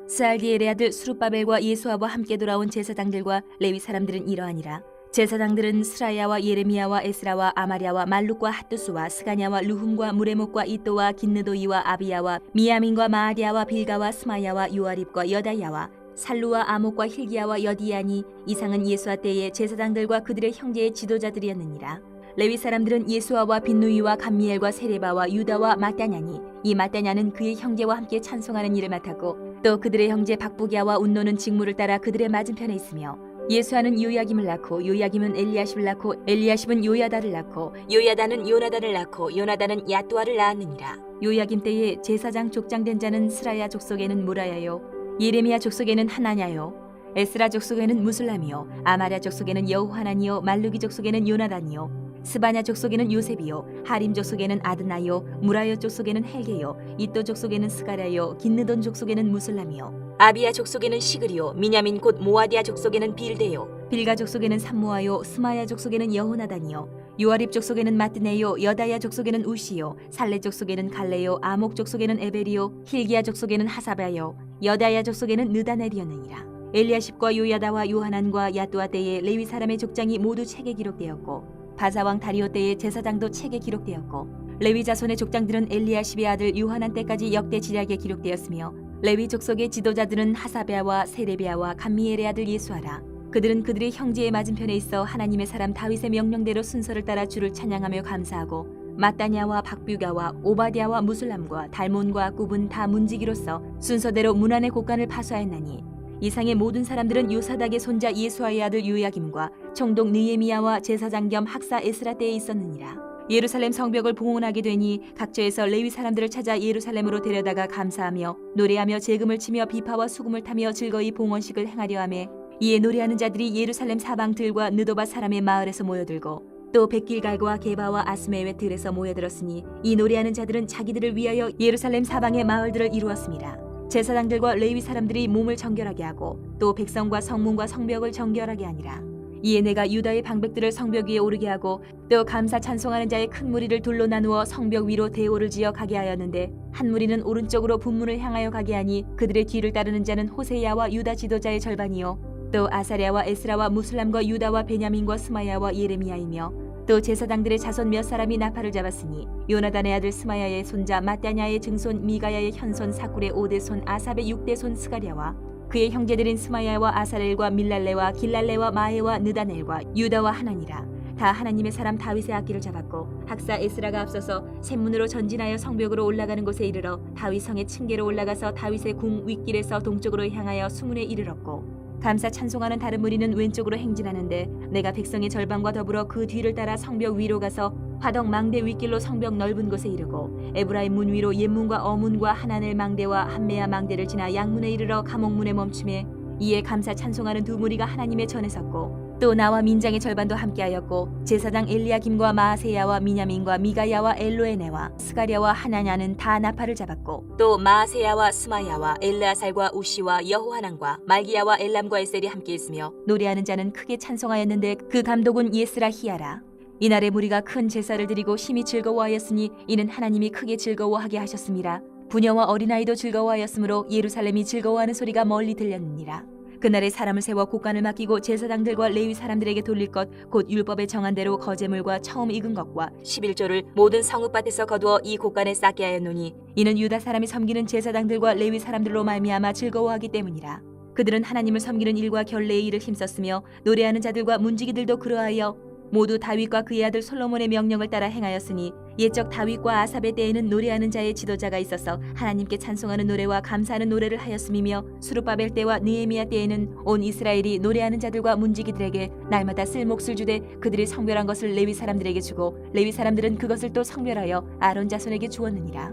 스알디엘의 아들 스룹바벨과 예수아와 함께 돌아온 제사장들과 레위 사람들은 이러하니라. 제사장들은 스라야와 예레미야와 에스라와 아마랴와 말룩과 핫두스와 스가냐와 루훔과 무레목과 이또와 긴느도이와 아비야와 미야민과 마아디야와 빌가와 스마야와 요아립과 여다야와 살루와 아목과 힐기야와 여디야니 이상은 예수아 때의 제사장들과 그들의 형제의 지도자들이었느니라. 레위 사람들은 예수아와 빈누이와 감미엘과 세레바와 유다와 마따냐니 이 마따냐는 그의 형제와 함께 찬송하는 일을 맡았고 또 그들의 형제 박부기야와 운노는 직무를 따라 그들의 맞은편에 있으며 예수아는 요야김을 낳고 요야김은 엘리야십을 낳고 엘리야십은 요야다를 낳고 요야다는 요나단을 낳고 요나단은 야뚜아를 낳았느니라. 요야김 때에 제사장 족장된 자는 스라야 족속에는 무라야요 예레미야 족속에는 하나냐요 에스라 족속에는 무술람이요 아마랴 족속에는 여호하나니요 말루기 족속에는 요나단이요 스바냐 족속에는 요셉이요 하림 족속에는 아드나요 무라요 족속에는 헬게요 이또 족속에는 스가랴요 긴느돈 족속에는 무술람이요 아비야 족속에는 시그리요 미냐민 곧 모아디아 족속에는 빌데요 빌가 족속에는 삼모아요 스마야 족속에는 여호나단이요 요아립 족속에는 마뜨네요 여다야 족속에는 우시요 살레 족속에는 갈레요 아목 족속에는 에베리요 힐기야 족속에는 하사바요 여다야 족속에는 느다넬이었느니라. 엘리야십과 요야다와 요하난과 야뚜아 때의 레위 사람의 족장이 모두 책에 기록되었고 바사왕 다리오 때의 제사장도 책에 기록되었고 레위 자손의 족장들은 엘리야십의 아들 요하난 때까지 역대 지략에 기록되었으며 레위 족속의 지도자들은 하사베아와 세레비아와 감미엘의 아들 예수아라. 그들은 그들의 형제의 맞은편에 있어 하나님의 사람 다윗의 명령대로 순서를 따라 주를 찬양하며 감사하고 마따냐와 박뷰가와 오바댜와 무술람과 달몬과 굽은 다 문지기로서 순서대로 문안의 곳간을 파수하였나니 이상의 모든 사람들은 요사닥의 손자 예수아의 아들 요야김과 총독 느헤미야와 제사장 겸 학사 에스라 때에 있었느니라. 예루살렘 성벽을 봉헌하게 되니 각처에서 레위 사람들을 찾아 예루살렘으로 데려다가 감사하며 노래하며 재금을 치며 비파와 수금을 타며 즐거이 봉헌식을 행하려 하매 이에 노래하는 자들이 예루살렘 사방들과 느도바 사람의 마을에서 모여들고 또 백길갈과 게바와 아스메웨 들에서 모여들었으니 이 노래하는 자들은 자기들을 위하여 예루살렘 사방의 마을들을 이루었습니다. 제사장들과 레위 사람들이 몸을 정결하게 하고 또 백성과 성문과 성벽을 정결하게 하니라. 이에 내가 유다의 방백들을 성벽 위에 오르게 하고 또 감사 찬송하는 자의 큰 무리를 둘로 나누어 성벽 위로 대오를 지어 가게 하였는데 한 무리는 오른쪽으로 분문을 향하여 가게 하니 그들의 뒤를 따르는 자는 호세야와 유다 지도자의 절반이요 또 아사랴와 에스라와 무슬람과 유다와 베냐민과 스마야와 예레미야이며 또 제사장들의 자손 몇 사람이 나팔을 잡았으니 요나단의 아들 스마야의 손자 마따냐의 증손 미가야의 현손 사꿀의 5대손 아삽의 6대손 스가랴와 그의 형제들인 스마야와 아사렐과 밀랄레와 길랄레와 마에와 느다넬과 유다와 하나니라. 다 하나님의 사람 다윗의 악기를 잡았고 학사 에스라가 앞서서 샘문으로 전진하여 성벽으로 올라가는 곳에 이르러 다윗 성의 층계로 올라가서 다윗의 궁 윗길에서 동쪽으로 향하여 수문에 이르렀고 감사 찬송하는 다른 무리는 왼쪽으로 행진하는데 내가 백성의 절반과 더불어 그 뒤를 따라 성벽 위로 가서 화덕 망대 윗길로 성벽 넓은 곳에 이르고 에브라임 문 위로 옛문과 어문과 하나넬 망대와 한메야 망대를 지나 양문에 이르러 감옥문에 멈춤에 이에 감사 찬송하는 두 무리가 하나님의 전에 섰고 또 나와 민장의 절반도 함께하였고 제사장 엘리야김과 마아세야와 미냐민과 미가야와 엘로에네와 스가랴와 하나냐는 다 나팔을 잡았고 또 마아세야와 스마야와 엘르아살과 우시와 여호하난과 말기야와 엘람과 에셀이 함께 있으며 노래하는 자는 크게 찬송하였는데 그 감독은 예스라 히야라. 이날의 무리가 큰 제사를 드리고 심히 즐거워하였으니 이는 하나님이 크게 즐거워하게 하셨습니다. 부녀와 어린아이도 즐거워하였으므로 예루살렘이 즐거워하는 소리가 멀리 들렸느니라. 그날에 사람을 세워 곳간을 맡기고 제사장들과 레위 사람들에게 돌릴 것 곧 율법에 정한 대로 거제물과 처음 익은 것과 11조를 모든 성읍밭에서 거두어 이 곳간에 쌓게 하였노니 이는 유다 사람이 섬기는 제사장들과 레위 사람들로 말미암아 즐거워하기 때문이라. 그들은 하나님을 섬기는 일과 결례의 일을 힘썼으며 노래하는 자들과 문지기들도 그러하여 모두 다윗과 그의 아들 솔로몬의 명령을 따라 행하였으니 옛적 다윗과 아삽의 때에는 노래하는 자의 지도자가 있어서 하나님께 찬송하는 노래와 감사하는 노래를 하였음이며 수르바벨 때와 느헤미야 때에는 온 이스라엘이 노래하는 자들과 문지기들에게 날마다 쓸 몫을 주되 그들이 성별한 것을 레위 사람들에게 주고 레위 사람들은 그것을 또 성별하여 아론 자손에게 주었느니라.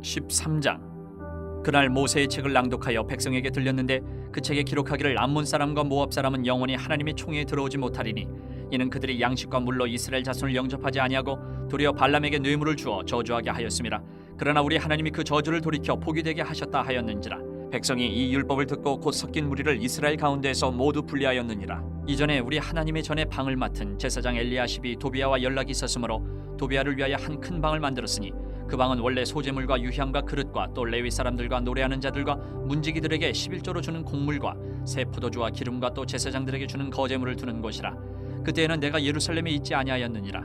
13장. 그날 모세의 책을 낭독하여 백성에게 들렸는데 그 책에 기록하기를 암몬 사람과 모압 사람은 영원히 하나님의 총회에 들어오지 못하리니 이는 그들이 양식과 물로 이스라엘 자손을 영접하지 아니하고 도리어 발람에게 뇌물을 주어 저주하게 하였음이라. 그러나 우리 하나님이 그 저주를 돌이켜 복이 되게 하셨다 하였는지라. 백성이 이 율법을 듣고 곧 섞인 무리를 이스라엘 가운데에서 모두 분리하였느니라. 이전에 우리 하나님의 전에 방을 맡은 제사장 엘리야십이 도비야와 연락이 있었으므로 도비야를 위하여 한 큰 방을 만들었으니 그 방은 원래 소재물과 유향과 그릇과 또 레위 사람들과 노래하는 자들과 문지기들에게 11조로 주는 곡물과 새 포도주와 기름과 또 제사장들에게 주는 거제물을 두는 곳이라. 그때에는 내가 예루살렘에 있지 아니하였느니라.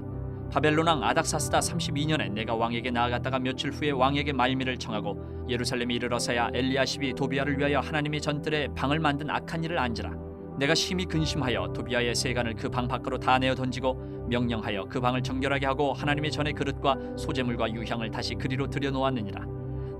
바벨론 왕 아닥사스다 32년에 내가 왕에게 나아갔다가 며칠 후에 왕에게 말미를 청하고 예루살렘에 이르러서야 엘리야십이 도비야를 위하여 하나님의 전뜰에 방을 만든 악한 일을 안지라. 내가 심히 근심하여 도비야의 세간을 그 방 밖으로 다 내어 던지고 명령하여 그 방을 정결하게 하고 하나님의 전의 그릇과 소재물과 유향을 다시 그리로 들여놓았느니라.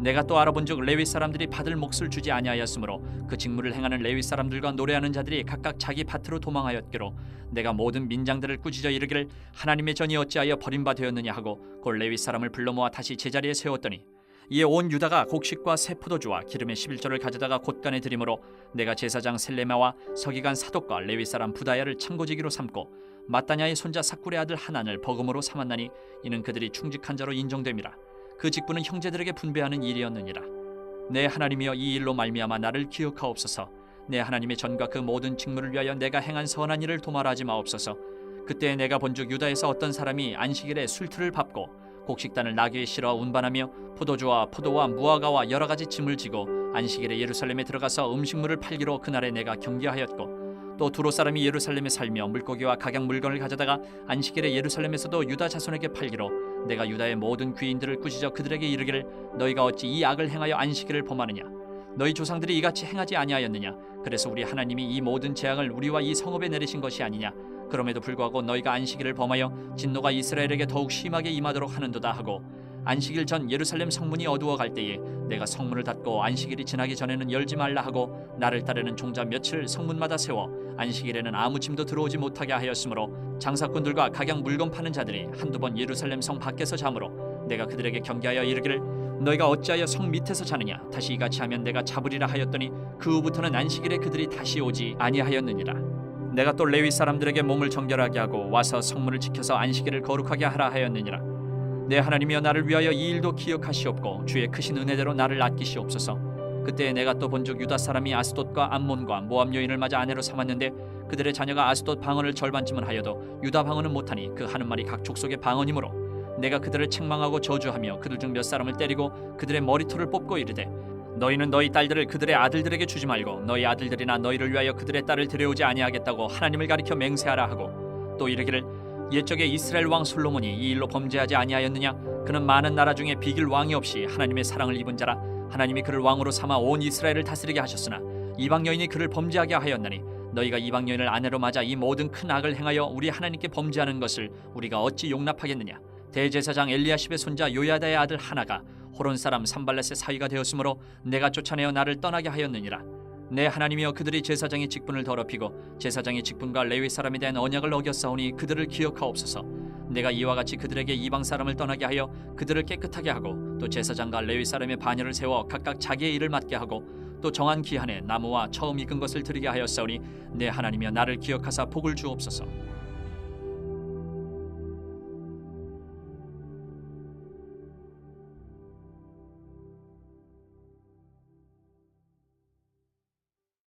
내가 또 알아본즉 레위 사람들이 받을 몫을 주지 아니하였으므로 그 직무를 행하는 레위 사람들과 노래하는 자들이 각각 자기 밭으로 도망하였기로 내가 모든 민장들을 꾸짖어 이르기를 하나님의 전이 어찌하여 버림바 되었느냐 하고 곧 레위 사람을 불러 모아 다시 제자리에 세웠더니 이에 온 유다가 곡식과 새 포도주와 기름의 11조를 가져다가 곳간에 드림으로 내가 제사장 셀레마와 서기관 사독과 레위 사람 부다야를 창고지기로 삼고 마따냐의 손자 삭굴의 아들 하난을 버금으로 삼았나니 이는 그들이 충직한 자로 인정됨이라. 그 직분은 형제들에게 분배하는 일이었느니라. 내 하나님이여 이 일로 말미암아 나를 기억하옵소서. 내 하나님의 전과 그 모든 직무를 위하여 내가 행한 선한 일을 도말하지 마옵소서. 그때 내가 본즉 유다에서 어떤 사람이 안식일에 술틀을 밟고 곡식단을 나귀에 실어 운반하며 포도주와 포도와 무화과와 여러 가지 짐을 지고 안식일에 예루살렘에 들어가서 음식물을 팔기로 그날에 내가 경계하였고 또 두로 사람이 예루살렘에 살며 물고기와 각양 물건을 가져다가 안식일에 예루살렘에서도 유다 자손에게 팔기로 내가 유다의 모든 귀인들을 꾸짖어 그들에게 이르기를 너희가 어찌 이 악을 행하여 안식일을 범하느냐. 너희 조상들이 이같이 행하지 아니하였느냐. 그래서 우리 하나님이 이 모든 재앙을 우리와 이 성읍에 내리신 것이 아니냐. 그럼에도 불구하고 너희가 안식일을 범하여 진노가 이스라엘에게 더욱 심하게 임하도록 하는도다 하고 안식일 전 예루살렘 성문이 어두워 갈 때에 내가 성문을 닫고 안식일이 지나기 전에는 열지 말라 하고 나를 따르는 종자 며칠 성문마다 세워 안식일에는 아무 짐도 들어오지 못하게 하였으므로 장사꾼들과 각양 물건 파는 자들이 한두 번 예루살렘 성 밖에서 자므로 내가 그들에게 경계하여 이르기를 너희가 어찌하여 성 밑에서 자느냐 다시 이같이 하면 내가 잡으리라 하였더니 그 후부터는 안식일에 그들이 다시 오지 아니하였느니라. 내가 또 레위 사람들에게 몸을 정결하게 하고 와서 성문을 지켜서 안식일을 거룩하게 하라 하였느니라. 내 하나님이여 나를 위하여 이 일도 기억하시옵고 주의 크신 은혜대로 나를 아끼시옵소서. 그때 내가 또 본즉 유다 사람이 아스돗과 암몬과 모압 여인을 맞아 아내로 삼았는데 그들의 자녀가 아스돗 방언을 절반쯤은 하여도 유다 방언은 못하니 그 하는 말이 각 족속의 방언이므로 내가 그들을 책망하고 저주하며 그들 중 몇 사람을 때리고 그들의 머리털을 뽑고 이르되 너희는 너희 딸들을 그들의 아들들에게 주지 말고 너희 아들들이나 너희를 위하여 그들의 딸을 데려오지 아니하겠다고 하나님을 가리켜 맹세하라 하고 또 이르기를 옛적에 이스라엘 왕 솔로몬이 이 일로 범죄하지 아니하였느냐 그는 많은 나라 중에 비길 왕이 없이 하나님의 사랑을 입은 자라 하나님이 그를 왕으로 삼아 온 이스라엘을 다스리게 하셨으나 이방 여인이 그를 범죄하게 하였나니 너희가 이방 여인을 아내로 맞아 이 모든 큰 악을 행하여 우리 하나님께 범죄하는 것을 우리가 어찌 용납하겠느냐. 대제사장 엘리야십의 손자 요야다의 아들 하나가 호론 사람 산발렛의 사위가 되었으므로 내가 쫓아내어 나를 떠나게 하였느니라. 내 하나님이여 그들이 제사장의 직분을 더럽히고 제사장의 직분과 레위 사람에 대한 언약을 어겼사오니 그들을 기억하옵소서. 내가 이와 같이 그들에게 이방 사람을 떠나게 하여 그들을 깨끗하게 하고 또 제사장과 레위 사람의 반열을 세워 각각 자기의 일을 맡게 하고 또 정한 기한에 나무와 처음 익은 것을 드리게 하였사오니 내 하나님이여 나를 기억하사 복을 주옵소서.